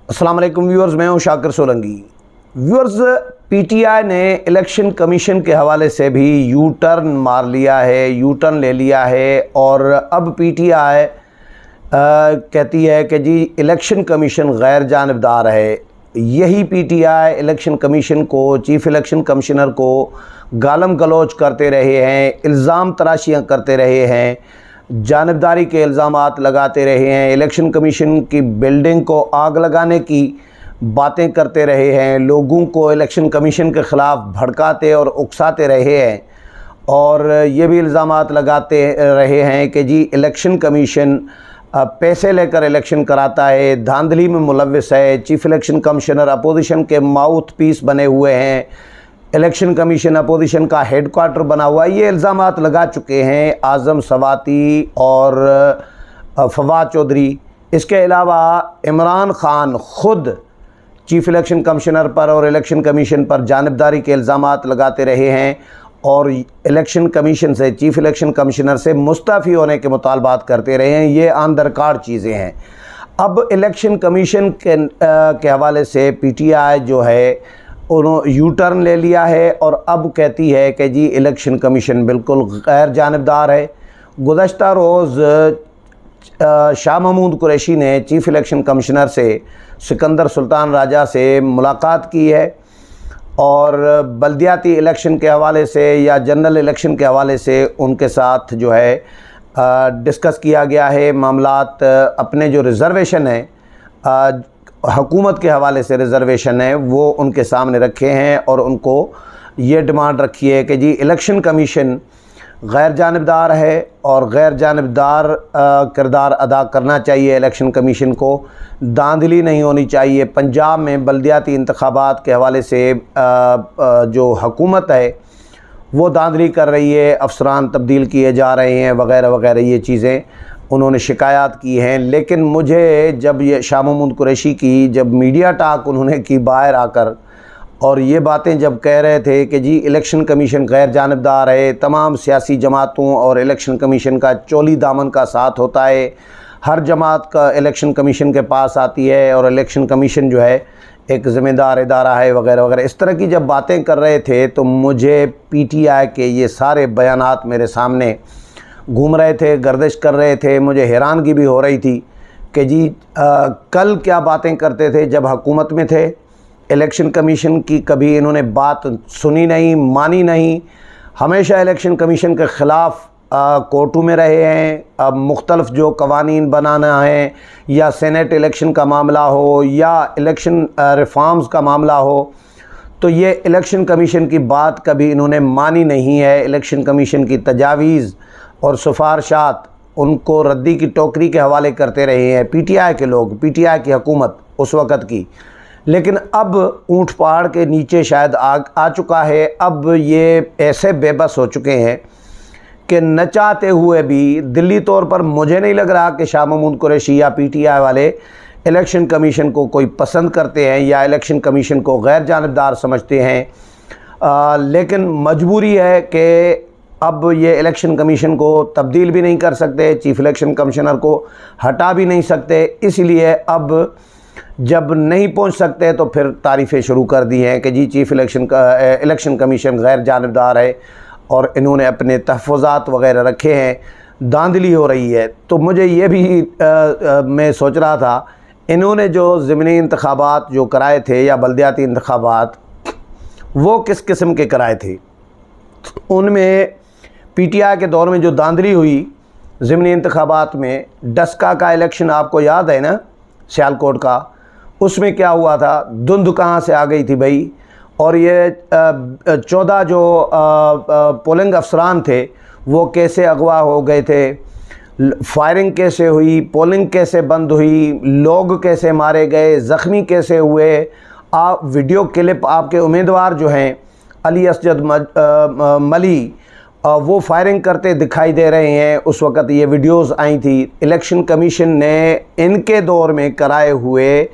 अस्सलाम वालेकुम व्यूअर्स, मैं हूं शाकिर सोलंकी। व्यूअर्स, पीटीआई ने इलेक्शन कमीशन के हवाले से भी यू टर्न मार लिया है, यू टर्न ले लिया है और अब पीटीआई कहती है कि जी इलेक्शन कमीशन गैर जानिबदार है। यही पीटीआई इलेक्शन कमीशन को, चीफ इलेक्शन कमिश्नर को गालम गलौज करते रहे हैं, इल्ज़ाम तराशियाँ करते रहे हैं, जानिबदारी के इल्ज़ामात लगाते रहे हैं, इलेक्शन कमीशन की बिल्डिंग को आग लगाने की बातें करते रहे हैं, लोगों को इलेक्शन कमीशन के ख़िलाफ़ भड़काते और उकसाते रहे हैं और ये भी इल्ज़ामात लगाते रहे हैं कि जी इलेक्शन कमीशन पैसे लेकर इलेक्शन कराता है, धांधली में मुलव्विस है, चीफ इलेक्शन कमिश्नर अपोजिशन के माउथ पीस बने हुए हैं, इलेक्शन कमीशन अपोजिशन का हेडक्वार्टर बना हुआ है। ये इल्ज़ामात लगा चुके हैं आज़म सवाती और फवाद चौधरी। इसके अलावा इमरान ख़ान ख़ुद चीफ इलेक्शन कमिश्नर पर और इलेक्शन कमीशन पर जानिबदारी के इल्ज़ामात लगाते रहे हैं और इलेक्शन कमीशन से, चीफ इलेक्शन कमिश्नर से मुस्तफ़ी होने के मुतालबात करते रहे हैं। ये ऑन द रिकॉर्ड चीज़ें हैं। अब इलेक्शन कमीशन के हवाले से पीटीआई जो है उन्होंने यू टर्न ले लिया है और अब कहती है कि जी इलेक्शन कमीशन बिल्कुल गैर जानिबदार है। गुज़श्ता रोज़ शाह महमूद कुरैशी ने चीफ इलेक्शन कमिश्नर से, सिकंदर सुल्तान राजा से मुलाकात की है और बल्दियाती इलेक्शन के हवाले से या जनरल इलेक्शन के हवाले से उनके साथ जो है डिस्कस किया गया है। मामलात अपने जो रिज़र्वेशन है, हुकूमत के हवाले से रिज़र्वेशन है, वो उनके सामने रखे हैं और उनको ये डिमांड रखी है कि जी इलेक्शन कमीशन गैर जानिबदार है और गैर जानिबदार किरदार अदा करना चाहिए। इलेक्शन कमीशन को धांधली नहीं होनी चाहिए। पंजाब में बल्दियाती इंतखाबात के हवाले से जो हुकूमत है वो धांधली कर रही है, अफसरान तब्दील किए जा रहे हैं वगैरह वगैरह, ये चीज़ें उन्होंने शिकायत की हैं। लेकिन मुझे जब ये शाह महमूद कुरैशी की जब मीडिया टॉक उन्होंने की बाहर आकर और ये बातें जब कह रहे थे कि जी इलेक्शन कमीशन गैर जानिबदार है, तमाम सियासी जमातों और इलेक्शन कमीशन का चोली दामन का साथ होता है, हर जमात का इलेक्शन कमीशन के पास आती है और इलेक्शन कमीशन जो है एक ज़िम्मेदार इदारा है वगैरह वगैरह, इस तरह की जब बातें कर रहे थे तो मुझे पीटीआई के ये सारे बयानात मेरे सामने घूम रहे थे, गर्दिश कर रहे थे। मुझे हैरानगी भी हो रही थी कि जी कल क्या बातें करते थे जब हुकूमत में थे। इलेक्शन कमीशन की कभी इन्होंने बात सुनी नहीं, मानी नहीं, हमेशा इलेक्शन कमीशन के ख़िलाफ़ कोर्टों में रहे हैं। अब मुख्तलिफ जो कवानीन बनाना है, या सेनेट इलेक्शन का मामला हो या इलेक्शन रिफॉर्म्स का मामला हो, तो ये इलेक्शन कमीशन की बात कभी इन्होंने मानी नहीं है। इलेक्शन कमीशन की तजावीज़ और सिफारशात उनको रद्दी की टोकरी के हवाले करते रहे हैं पीटीआई के लोग, पीटीआई की हुकूमत उस वक़्त की। लेकिन अब ऊंट पहाड़ के नीचे शायद आ चुका है। अब ये ऐसे बेबस हो चुके हैं कि न चाहते हुए भी, दिल्ली तौर पर मुझे नहीं लग रहा कि शाह महमूद कुरैशी या पीटीआई वाले इलेक्शन कमीशन को कोई पसंद करते हैं या इलेक्शन कमीशन को गैर जानिबदार समझते हैं। लेकिन मजबूरी है कि अब ये इलेक्शन कमीशन को तब्दील भी नहीं कर सकते, चीफ इलेक्शन कमिश्नर को हटा भी नहीं सकते। इसलिए अब जब नहीं पहुंच सकते तो फिर तारीफ़ें शुरू कर दी हैं कि जी चीफ इलेक्शन कमीशन गैर जानिबदार है और इन्होंने अपने तहफ़्फ़ुज़ात वगैरह रखे हैं, धांधली हो रही है। तो मुझे ये भी मैं सोच रहा था, इन्होंने जो ज़िमनी इंतखाबात जो कराए थे या बल्दियाती इंतखाबात, वो किस किस्म के कराए थे? उनमें पीटीआई के दौर में जो धांधली हुई ज़िमनी इंतखाबात में, डस्का का इलेक्शन आपको याद है ना, सियालकोट का, उसमें क्या हुआ था? धुंध कहाँ से आ गई थी भाई? और ये 14 जो पोलिंग अफसरान थे वो कैसे अगवा हो गए थे, फायरिंग कैसे हुई, पोलिंग कैसे बंद हुई, लोग कैसे मारे गए, ज़ख्मी कैसे हुए। आप वीडियो क्लिप, आपके उम्मीदवार जो हैं अली असजद मली, वो फायरिंग करते दिखाई दे रहे हैं। उस वक़्त ये वीडियोस आई थी। इलेक्शन कमीशन ने इनके दौर में कराए हुए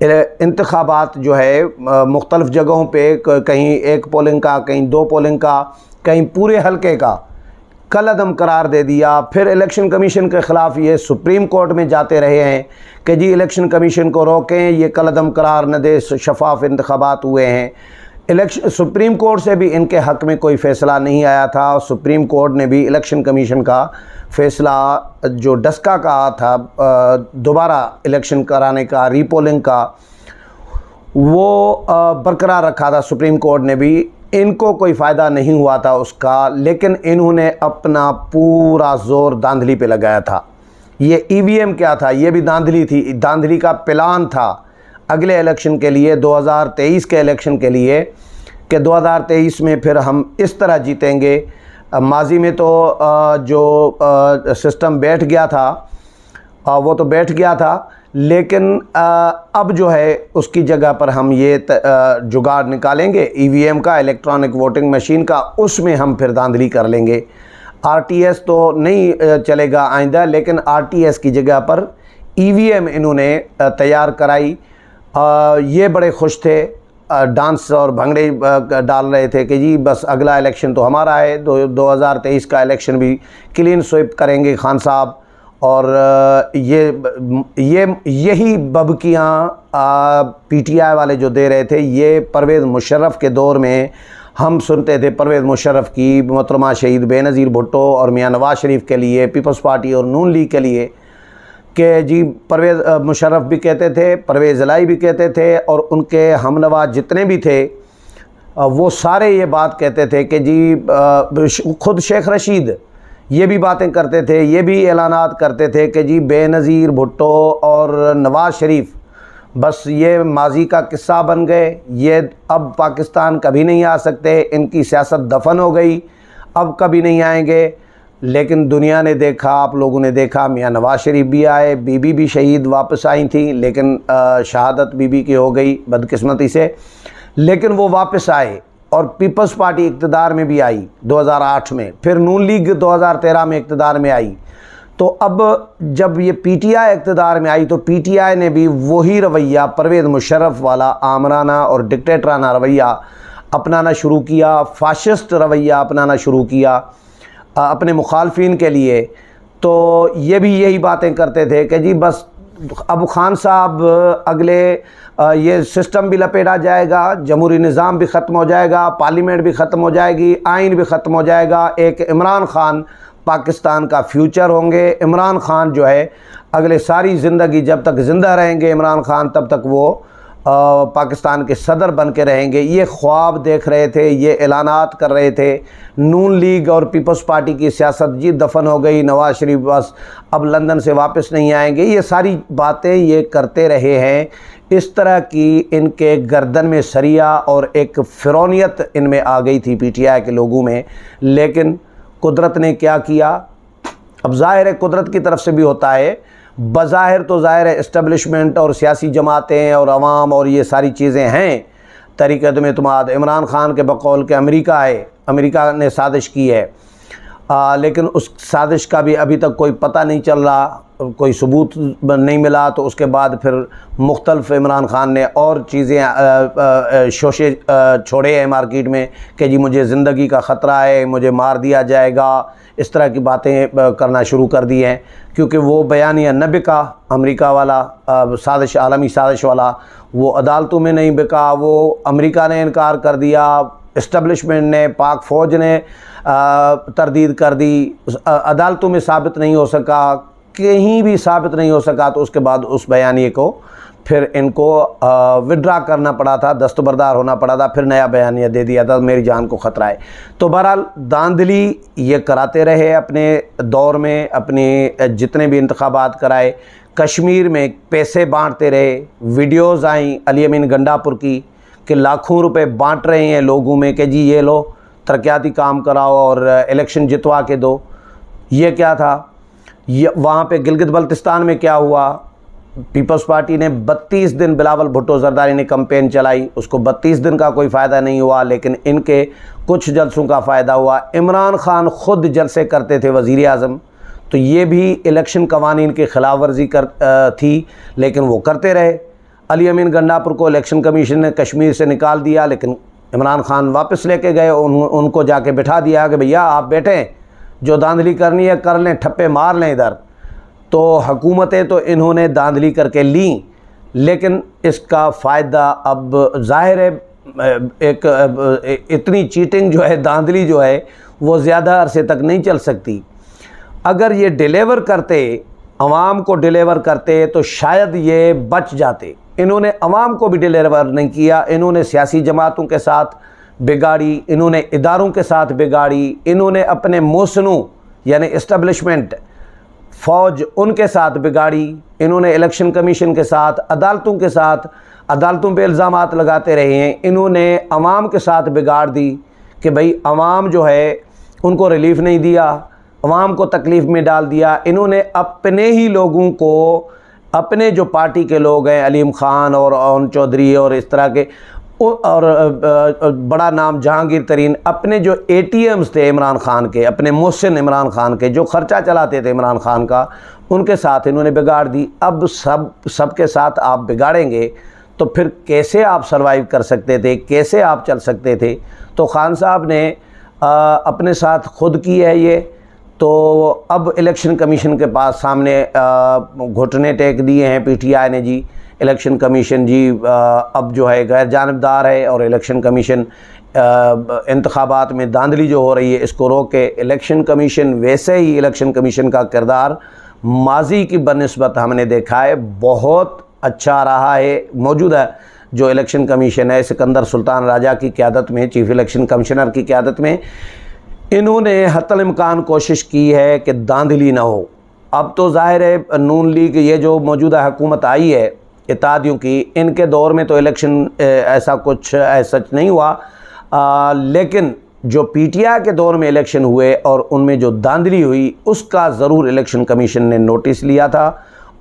इंतखाबात जो है मुख्तलिफ़ जगहों पे, कहीं एक पोलिंग का, कहीं 2 पोलिंग का, कहीं पूरे हलके का, कलअदम करार दे दिया। फिर इलेक्शन कमीशन के ख़िलाफ़ ये सुप्रीम कोर्ट में जाते रहे हैं कि जी इलेक्शन कमीशन को रोकें, ये कलअदम करार न दे, शफाफ इंतखाबात हुए हैं। इलेक्शन सुप्रीम कोर्ट से भी इनके हक़ में कोई फ़ैसला नहीं आया था। सुप्रीम कोर्ट ने भी इलेक्शन कमीशन का फ़ैसला जो डस्का का था दोबारा इलेक्शन कराने का, रीपोलिंग का, वो बरकरार रखा था सुप्रीम कोर्ट ने भी। इनको कोई फ़ायदा नहीं हुआ था उसका, लेकिन इन्होंने अपना पूरा ज़ोर धांधली पे लगाया था। ये ईवीएम क्या था, ये भी धांधली थी, धांधली का प्लान था अगले इलेक्शन के लिए, 2023 के इलेक्शन के लिए, कि 2023 में फिर हम इस तरह जीतेंगे। माजी में तो जो सिस्टम बैठ गया था वो तो बैठ गया था, लेकिन अब जो है उसकी जगह पर हम ये जुगाड़ निकालेंगे ईवीएम का, इलेक्ट्रॉनिक वोटिंग मशीन का, उसमें हम फिर धांधली कर लेंगे। आरटीएस तो नहीं चलेगा आइंदा, लेकिन आरटीएस की जगह पर ईवीएम इन्होंने तैयार कराई। ये बड़े खुश थे, डांस और भंगड़े डाल रहे थे कि जी बस अगला इलेक्शन तो हमारा है, 2023 का इलेक्शन भी क्लीन स्वीप करेंगे खान साहब। और यही बबकियाँ पीटीआई वाले जो दे रहे थे, ये परवेज़ मुशर्रफ के दौर में हम सुनते थे परवेज़ मुशर्रफ की, मोहतरमा शहीद बेनज़ीर भुट्टो और मियाँ नवाज़ शरीफ के लिए, पीपल्स पार्टी और नून लीग के लिए, कि जी परवेज़ मुशर्रफ भी कहते थे, परवेज़ इलाही भी कहते थे, और उनके हमनवा जितने भी थे वो सारे ये बात कहते थे कि जी ख़ुद शेख रशीद ये भी बातें करते थे, ये भी ऐलानात करते थे कि जी बेनज़ीर भुट्टो और नवाज़ शरीफ बस ये माजी का किस्सा बन गए, ये अब पाकिस्तान कभी नहीं आ सकते, इनकी सियासत दफन हो गई, अब कभी नहीं आएंगे। लेकिन दुनिया ने देखा, आप लोगों ने देखा, मियाँ नवाज़ शरीफ भी आए, बीबी भी शहीद वापस आई थी, लेकिन शहादत बीबी की हो गई बदकिस्मती से, लेकिन वो वापस आए और पीपल्स पार्टी इक़्तिदार में भी आई 2008 में, फिर नून लीग 2013 में इक़्तिदार में आई। तो अब जब ये पीटीआई इक़्तिदार में आई तो पीटीआई ने भी वही रवैया परवेज़ मुशर्रफ वाला आमराना और डिक्टेटराना रवैया अपनाना शुरू किया, फाशिस्ट रवैया अपनाना शुरू किया अपने मुखालफिन के लिए। तो ये भी यही बातें करते थे कि जी बस अब खान साहब अगले ये सिस्टम भी लपेटा जाएगा, जमहूरी निज़ाम भी ख़त्म हो जाएगा, पार्लियामेंट भी ख़त्म हो जाएगी, आइन भी ख़त्म हो जाएगा, एक इमरान ख़ान पाकिस्तान का फ्यूचर होंगे। इमरान ख़ान जो है अगले सारी ज़िंदगी जब तक ज़िंदा रहेंगे इमरान ख़ान, तब तक वो पाकिस्तान के सदर बन के रहेंगे। ये ख्वाब देख रहे थे, ये ऐलानात कर रहे थे। नून लीग और पीपल्स पार्टी की सियासत जी दफन हो गई, नवाज़ शरीफ बस अब लंदन से वापस नहीं आएंगे, ये सारी बातें ये करते रहे हैं। इस तरह की इनके गर्दन में सरिया और एक फ़िरौनियत इनमें आ गई थी पीटीआई के लोगों में। लेकिन कुदरत ने क्या किया, अब ज़ाहिर है कुदरत की तरफ से भी होता है, बज़ाहिर तो ज़ाहिर है इस्टेब्लिशमेंट और सियासी जमातें और अवाम और ये सारी चीज़ें हैं तरीक़त एतमाद। इमरान ख़ान के बकौल के अमेरिका है, अमेरिका ने साजिश की है, लेकिन उस साजिश का भी अभी तक कोई पता नहीं चल रहा, कोई सबूत नहीं मिला। तो उसके बाद फिर मुख्तलिफ इमरान ख़ान ने और चीज़ें शोशे छोड़े हैं मार्केट में कि जी मुझे ज़िंदगी का ख़तरा है, मुझे मार दिया जाएगा, इस तरह की बातें करना शुरू कर दी हैं। क्योंकि वो बयानिया न बिका, अमेरिका वाला साजिश, आलमी साजिश वाला, वो अदालतों में नहीं बिका, वो अमेरिका ने इनकार कर दिया, इस्टबलिशमेंट ने, पाक फ़ौज ने तरदीद कर दी, अदालतों में साबित नहीं हो सका, कहीं भी साबित नहीं हो सका। तो उसके बाद उस बयानिए को फिर इनको विड्रा करना पड़ा था, दस्तबरदार होना पड़ा था, फिर नया बयानिया दे दिया था, मेरी जान को ख़तरा है। तो बहरहाल धांधली ये कराते रहे अपने दौर में, अपने जितने भी इंतखाबात कराए, कश्मीर में पैसे बांटते रहे। वीडियोज़ आई अली अमीन गंडापुर की कि लाखों रुपए बांट रहे हैं लोगों में कि जी ये लो तरक्याती काम कराओ और इलेक्शन जितवा के दो। ये क्या था, ये वहाँ पे गिलगित बल्तिस्तान में क्या हुआ, पीपल्स पार्टी ने 32 दिन बिलावल भुट्टो जरदारी ने कैंपेन चलाई, उसको 32 दिन का कोई फ़ायदा नहीं हुआ, लेकिन इनके कुछ जलसों का फ़ायदा हुआ। इमरान ख़ान ख़ुद जलसे करते थे वज़ीर आज़म, तो ये भी इलेक्शन कवानीन की ख़िलाफ़ वर्जी थी, लेकिन वो करते रहे। अली अमीन गंडापुर को इलेक्शन कमीशन ने कश्मीर से निकाल दिया, लेकिन इमरान ख़ान वापस लेके गए, उनको जाके बिठा दिया कि भैया आप बैठें, जो धांधली करनी है कर लें, ठप्पे मार लें इधर। तो हुकूमतें तो इन्होंने धांधली करके ली, लेकिन इसका फ़ायदा अब ज़ाहिर है इतनी चीटिंग जो है, धांधली जो है वो ज़्यादा अरसे तक नहीं चल सकती। अगर ये डिलीवर करते, अवाम को डिलीवर करते तो शायद ये बच जाते। इन्होंने अवाम को भी डिलीवर नहीं किया, इन्होंने सियासी जमातों के साथ बिगाड़ी, इन्होंने इदारों के साथ बिगाड़ी, इन्होंने अपने मोसनों यानी इस्टबलिशमेंट फ़ौज उनके साथ बिगाड़ी, इन्होंने इलेक्शन कमीशन के साथ, अदालतों के साथ, अदालतों पे इल्ज़ामात लगाते रहे हैं। इन्होंने अवाम के साथ बिगाड़ दी कि भाई अवाम जो है उनको रिलीफ़ नहीं दिया, अवाम को तकलीफ़ में डाल दिया। इन्होंने अपने ही लोगों को, अपने जो पार्टी के लोग हैं अलीम ख़ान और ओन चौधरी और इस तरह के, और बड़ा नाम जहांगीर तरीन, अपने जो ATMs थे इमरान ख़ान के, अपने मोहसिन इमरान ख़ान के जो ख़र्चा चलाते थे इमरान ख़ान का, उनके साथ इन्होंने बिगाड़ दी। अब सबके साथ आप बिगाड़ेंगे तो फिर कैसे आप सरवाइव कर सकते थे, कैसे आप चल सकते थे? तो ख़ान साहब ने अपने साथ खुद की है ये। तो अब इलेक्शन कमीशन के पास सामने घुटने टेक दिए हैं PTI ने जी। इलेक्शन कमीशन जी अब जो है गैर जानिबदार है और इलेक्शन कमीशन इंतखाबात में धांधली जो हो रही है इसको रोके। इलेक्शन कमीशन वैसे ही इलेक्शन कमीशन का किरदार माजी की बनिस्बत हमने देखा है बहुत अच्छा रहा है। मौजूदा जो इलेक्शन कमीशन है सिकंदर सुल्तान राजा की क़यादत में, चीफ़ इलेक्शन कमिश्नर की क़यादत में, इन्होंने हत्तल इम्कान कोशिश की है कि धांधली ना हो। अब तो ज़ाहिर है नून लीग ये जो मौजूदा हुकूमत आई है इत्तेहादियों की, इनके दौर में तो इलेक्शन ऐसा कुछ सच नहीं हुआ, लेकिन जो PTI के दौर में इलेक्शन हुए और उनमें जो धांधली हुई उसका ज़रूर इलेक्शन कमीशन ने नोटिस लिया था।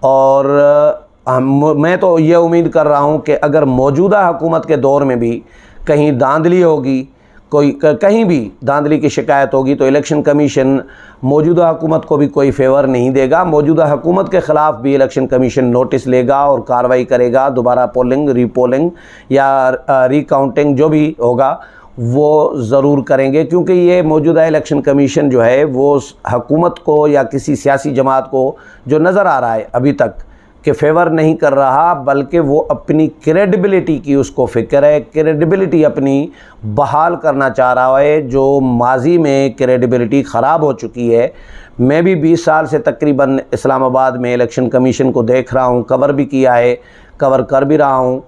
और मैं तो ये उम्मीद कर रहा हूँ कि अगर मौजूदा हुकूमत के दौर में भी कहीं धांधली होगी, कोई कहीं भी धांधली की शिकायत होगी तो इलेक्शन कमीशन मौजूदा हुकूमत को भी कोई फेवर नहीं देगा। मौजूदा हुकूमत के ख़िलाफ़ भी इलेक्शन कमीशन नोटिस लेगा और कार्रवाई करेगा। दोबारा पोलिंग, रीपोलिंग या रिकाउंटिंग जो भी होगा वो ज़रूर करेंगे, क्योंकि ये मौजूदा इलेक्शन कमीशन जो है वो हुकूमत को या किसी सियासी जमात को जो नज़र आ रहा है अभी तक कि फेवर नहीं कर रहा, बल्कि वो अपनी क्रेडिबिलिटी की उसको फ़िक्र है, क्रेडिबिलिटी अपनी बहाल करना चाह रहा है जो माजी में क्रेडिबिलिटी ख़राब हो चुकी है। मैं भी 20 साल से तकरीबन इस्लामाबाद में इलेक्शन कमीशन को देख रहा हूँ, कवर भी किया है, कवर कर भी रहा हूँ।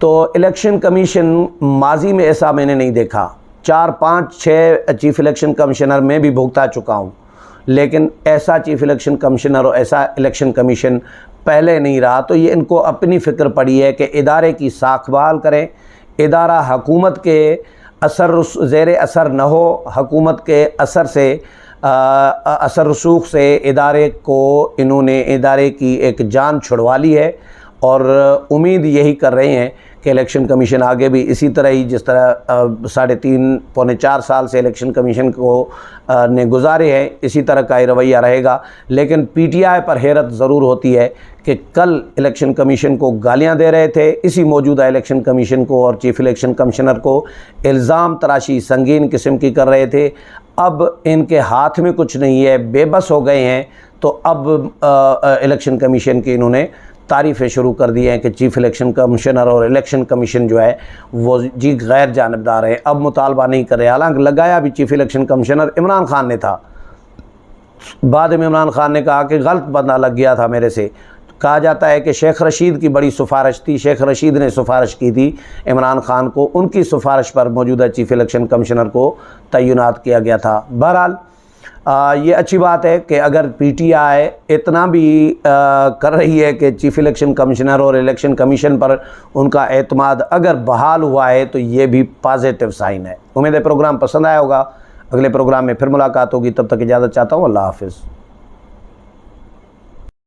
तो इलेक्शन कमीशन माजी में ऐसा मैंने नहीं देखा। 4, 5, 6 चीफ़ इलेक्शन कमिश्नर मैं भी भुगता चुका हूँ, लेकिन ऐसा चीफ़ इलेक्शन कमिश्नर और ऐसा इलेक्शन कमीशन पहले नहीं रहा। तो ये इनको अपनी फ़िक्र पड़ी है कि इदारे की साख बहाल करें, इदारा हुकूमत के ज़ेर असर न हो, हुकूमत के असर से असर रसूख से इदारे को, इन्होंने इदारे की एक जान छुड़वा ली है। और उम्मीद यही कर रहे हैं कि इलेक्शन कमीशन आगे भी इसी तरह ही, जिस तरह 3.5 पौने 4 साल से इलेक्शन कमीशन को ने गुजारे हैं, इसी तरह का ही रवैया रहेगा। लेकिन PTI पर हैरत ज़रूर होती है कि कल इलेक्शन कमीशन को गालियां दे रहे थे, इसी मौजूदा इलेक्शन कमीशन को और चीफ़ इलेक्शन कमिश्नर को इल्ज़ाम तराशी संगीन किस्म की कर रहे थे। अब इनके हाथ में कुछ नहीं है, बेबस हो गए हैं। तो अब इलेक्शन कमीशन की इन्होंने तारीफ़ें शुरू कर दी हैं कि चीफ़ इलेक्शन कमिश्नर और इलेक्शन कमीशन जो है वो जी गैर जानिबदार है, अब मुतालबा नहीं कर रहे। हालांकि लगाया भी chief election commissioner Imran Khan ने था, बाद में इमरान ख़ान ने कहा कि गलत बंदा लग गया था मेरे से। कहा जाता है कि शेख रशीद की बड़ी सिफारिश थी, शेख रशीद ने सिफारिश की थी इमरान ख़ान को, उनकी सिफारिश पर मौजूदा चीफ़ इलेक्शन कमिश्नर को तैनात किया गया था। बहरहाल ये अच्छी बात है कि अगर PTI इतना भी कर रही है कि चीफ़ इलेक्शन कमिश्नर और इलेक्शन कमीशन पर उनका एतमाद अगर बहाल हुआ है तो ये भी पॉजिटिव साइन है। उम्मीद है प्रोग्राम पसंद आया होगा। अगले प्रोग्राम में फिर मुलाकात होगी, तब तक इजाज़त चाहता हूँ। अल्लाह हाफ़िज़।